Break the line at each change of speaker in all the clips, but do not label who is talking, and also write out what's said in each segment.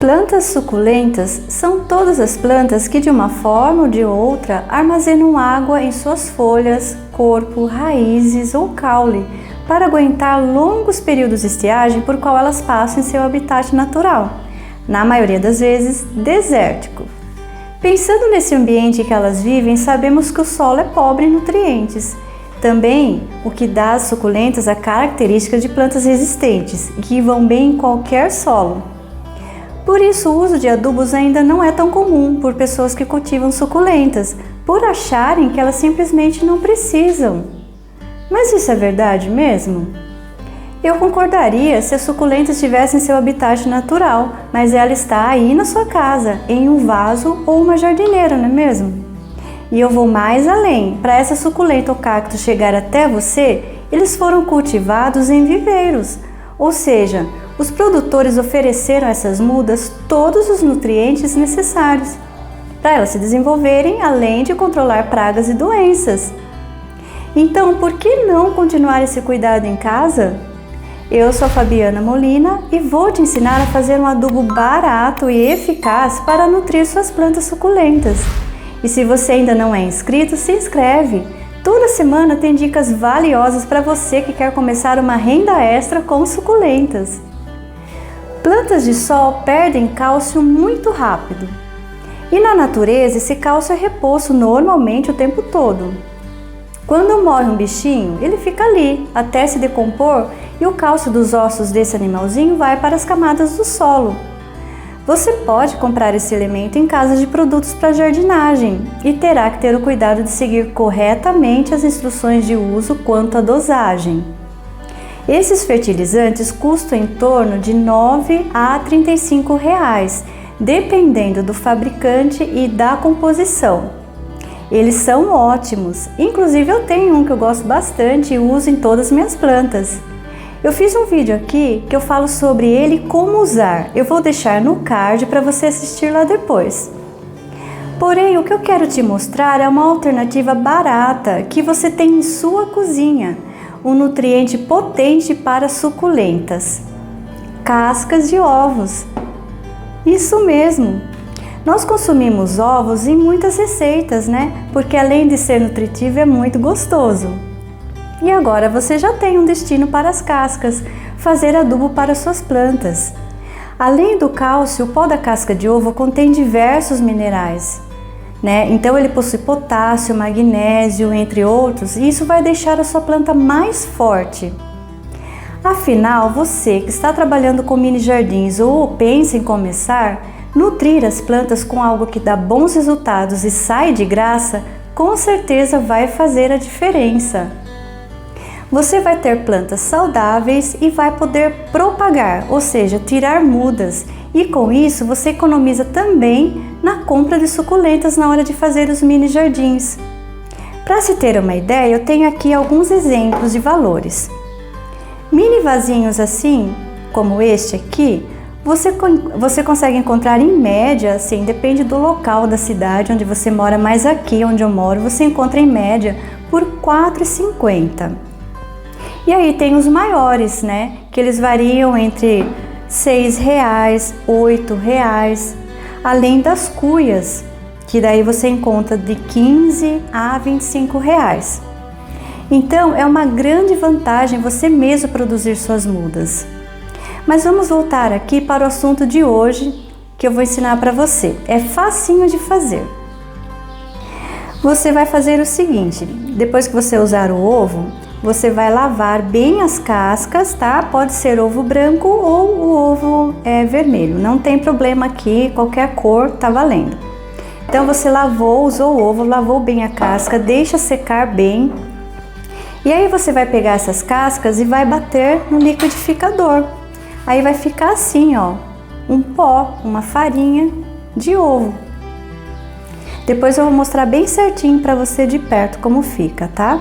Plantas suculentas são todas as plantas que de uma forma ou de outra armazenam água em suas folhas, corpo, raízes ou caule para aguentar longos períodos de estiagem por qual elas passam em seu habitat natural, na maioria das vezes desértico. Pensando nesse ambiente que elas vivem, sabemos que o solo é pobre em nutrientes. Também o que dá às suculentas a característica de plantas resistentes e que vão bem em qualquer solo. Por isso, o uso de adubos ainda não é tão comum por pessoas que cultivam suculentas, por acharem que elas simplesmente não precisam. Mas isso é verdade mesmo? Eu concordaria se as suculentas tivessem seu habitat natural, mas ela está aí na sua casa, em um vaso ou uma jardineira, não é mesmo? E eu vou mais além. Para essa suculenta ou cacto chegar até você, eles foram cultivados em viveiros, ou seja, os produtores ofereceram a essas mudas todos os nutrientes necessários para elas se desenvolverem, além de controlar pragas e doenças. Então, por que não continuar esse cuidado em casa? Eu sou a Fabiana Molina e vou te ensinar a fazer um adubo barato e eficaz para nutrir suas plantas suculentas. E se você ainda não é inscrito, se inscreve! Toda semana tem dicas valiosas para você que quer começar uma renda extra com suculentas. Plantas de sol perdem cálcio muito rápido. E na natureza esse cálcio é reposto normalmente o tempo todo. Quando morre um bichinho, ele fica ali até se decompor e o cálcio dos ossos desse animalzinho vai para as camadas do solo. Você pode comprar esse elemento em casas de produtos para jardinagem e terá que ter o cuidado de seguir corretamente as instruções de uso quanto à dosagem. Esses fertilizantes custam em torno de R$ 9 a R$ 35, dependendo do fabricante e da composição. Eles são ótimos, inclusive eu tenho um que eu gosto bastante e uso em todas as minhas plantas. Eu fiz um vídeo aqui que eu falo sobre ele e como usar. Eu vou deixar no card para você assistir lá depois. Porém, o que eu quero te mostrar é uma alternativa barata que você tem em sua cozinha. Um nutriente potente para suculentas. Cascas de ovos. Isso mesmo! Nós consumimos ovos em muitas receitas, né? Porque além de ser nutritivo, é muito gostoso. E agora você já tem um destino para as cascas, fazer adubo para suas plantas. Além do cálcio, o pó da casca de ovo contém diversos minerais, né? Então ele possui potássio, magnésio, entre outros, e isso vai deixar a sua planta mais forte. Afinal, você que está trabalhando com mini jardins ou pensa em começar, nutrir as plantas com algo que dá bons resultados e sai de graça, com certeza vai fazer a diferença. Você vai ter plantas saudáveis e vai poder propagar, ou seja, tirar mudas, e com isso você economiza também na compra de suculentas na hora de fazer os mini jardins. Para se ter uma ideia, eu tenho aqui alguns exemplos de valores. Mini vasinhos assim, como este aqui, você consegue encontrar em média, assim, depende do local da cidade onde você mora, mas aqui onde eu moro você encontra em média por R$ 4,50. E aí tem os maiores, né, que eles variam entre R$ 6, R$ 8, além das cuias, que daí você encontra de R$ 15 a R$ 25. Então é uma grande vantagem você mesmo produzir suas mudas. Mas vamos voltar aqui para o assunto de hoje que eu vou ensinar para você. É facinho de fazer. Você vai fazer o seguinte: depois que você usar o ovo, você vai lavar bem as cascas, tá? Pode ser ovo branco ou o ovo vermelho, não tem problema aqui, qualquer cor tá valendo. Então você lavou, usou o ovo, lavou bem a casca, deixa secar bem. E aí você vai pegar essas cascas e vai bater no liquidificador. Aí vai ficar assim, ó, um pó, uma farinha de ovo. Depois eu vou mostrar bem certinho para você de perto como fica, tá?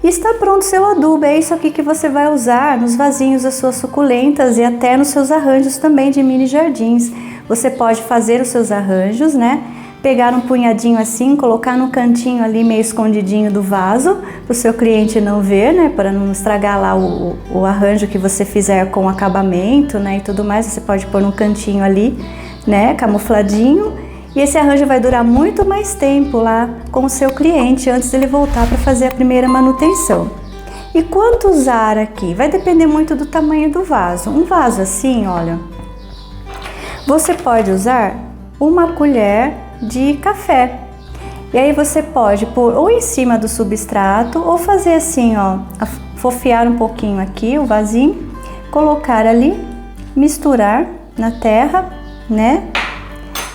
E está pronto o seu adubo, é isso aqui que você vai usar nos vasinhos das suas suculentas e até nos seus arranjos também de mini jardins. Você pode fazer os seus arranjos, né? pegar um punhadinho assim, colocar no cantinho ali meio escondidinho do vaso, para o seu cliente não ver, né, para não estragar lá o arranjo que você fizer com o acabamento, né, e tudo mais. Você pode pôr num cantinho ali, né, camufladinho, e esse arranjo vai durar muito mais tempo lá com o seu cliente antes dele voltar para fazer a primeira manutenção. E quanto usar aqui? Vai depender muito do tamanho do vaso. Um vaso assim, olha, você pode usar uma colher de café. E aí você pode pôr ou em cima do substrato ou fazer assim, ó, fofiar um pouquinho aqui o vasinho, colocar ali, misturar na terra, né?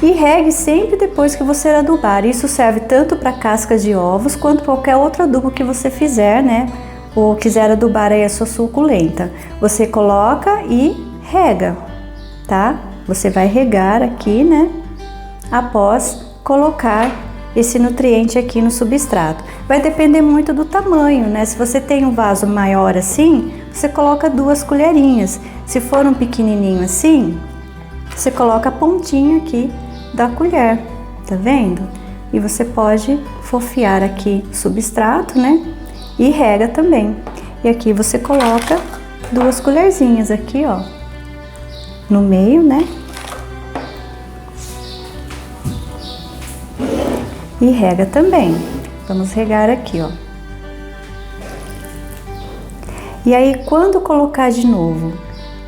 E regue sempre depois que você adubar. Isso serve tanto para cascas de ovos quanto qualquer outro adubo que você fizer, né? Ou quiser adubar aí a sua suculenta. Você coloca e rega, tá? Você vai regar aqui, né? Após colocar esse nutriente aqui no substrato. Vai depender muito do tamanho, né? Se você tem um vaso maior assim, você coloca 2 colherinhas. Se for um pequenininho assim, você coloca a pontinha aqui da colher, tá vendo? E você pode fofiar aqui o substrato, né? E rega também. E aqui você coloca 2 colherzinhas aqui, ó, no meio, né? E rega também. Vamos regar aqui, ó. E aí, quando colocar de novo?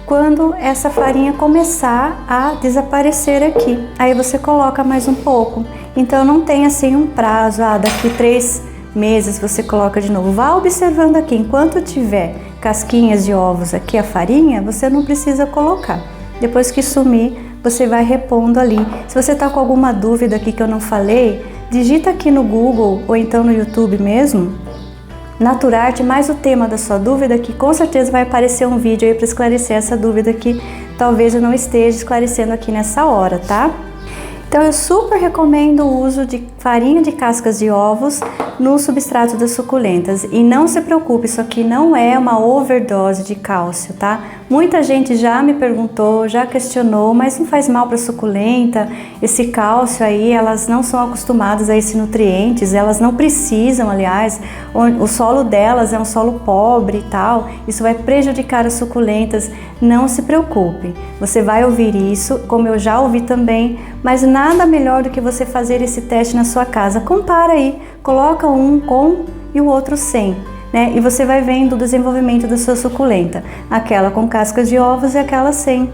Quando essa farinha começar a desaparecer aqui. Aí você coloca mais um pouco. Então, não tem assim um prazo. Daqui 3 meses você coloca de novo. Vá observando aqui. Enquanto tiver casquinhas de ovos aqui, a farinha, você não precisa colocar. Depois que sumir, você vai repondo ali. Se você tá com alguma dúvida aqui que eu não falei, digita aqui no Google ou então no YouTube mesmo, Naturarte, mais o tema da sua dúvida, que com certeza vai aparecer um vídeo aí para esclarecer essa dúvida que talvez eu não esteja esclarecendo aqui nessa hora, tá? Então eu super recomendo o uso de farinha de cascas de ovos no substrato das suculentas. E não se preocupe, isso aqui não é uma overdose de cálcio, tá? Muita gente já me perguntou, já questionou, mas não faz mal para a suculenta, esse cálcio aí, elas não são acostumadas a esses nutrientes, elas não precisam, aliás, o solo delas é um solo pobre e tal, isso vai prejudicar as suculentas. Não se preocupe, você vai ouvir isso, como eu já ouvi também, mas nada melhor do que você fazer esse teste na sua casa. Compara aí, coloca um com e o outro sem, né? E você vai vendo o desenvolvimento da sua suculenta, aquela com cascas de ovos e aquela sem.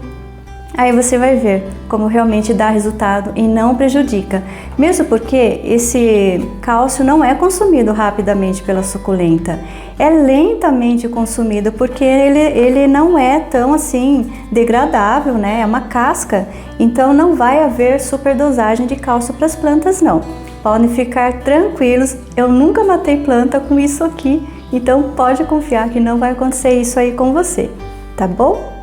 Aí você vai ver como realmente dá resultado e não prejudica. Mesmo porque esse cálcio não é consumido rapidamente pela suculenta. É lentamente consumido porque ele não é tão assim degradável, né? É uma casca. Então não vai haver superdosagem de cálcio para as plantas, não. Podem ficar tranquilos. Eu nunca matei planta com isso aqui. Então pode confiar que não vai acontecer isso aí com você, tá bom?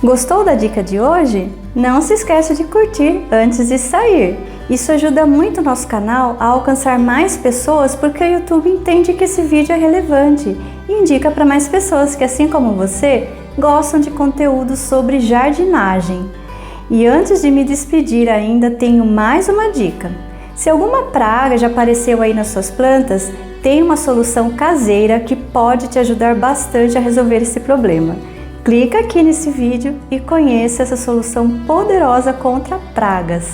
Gostou da dica de hoje? Não se esqueça de curtir antes de sair. Isso ajuda muito o nosso canal a alcançar mais pessoas porque o YouTube entende que esse vídeo é relevante e indica para mais pessoas que, assim como você, gostam de conteúdo sobre jardinagem. E antes de me despedir ainda tenho mais uma dica. Se alguma praga já apareceu aí nas suas plantas, tem uma solução caseira que pode te ajudar bastante a resolver esse problema. Clica aqui nesse vídeo e conheça essa solução poderosa contra pragas.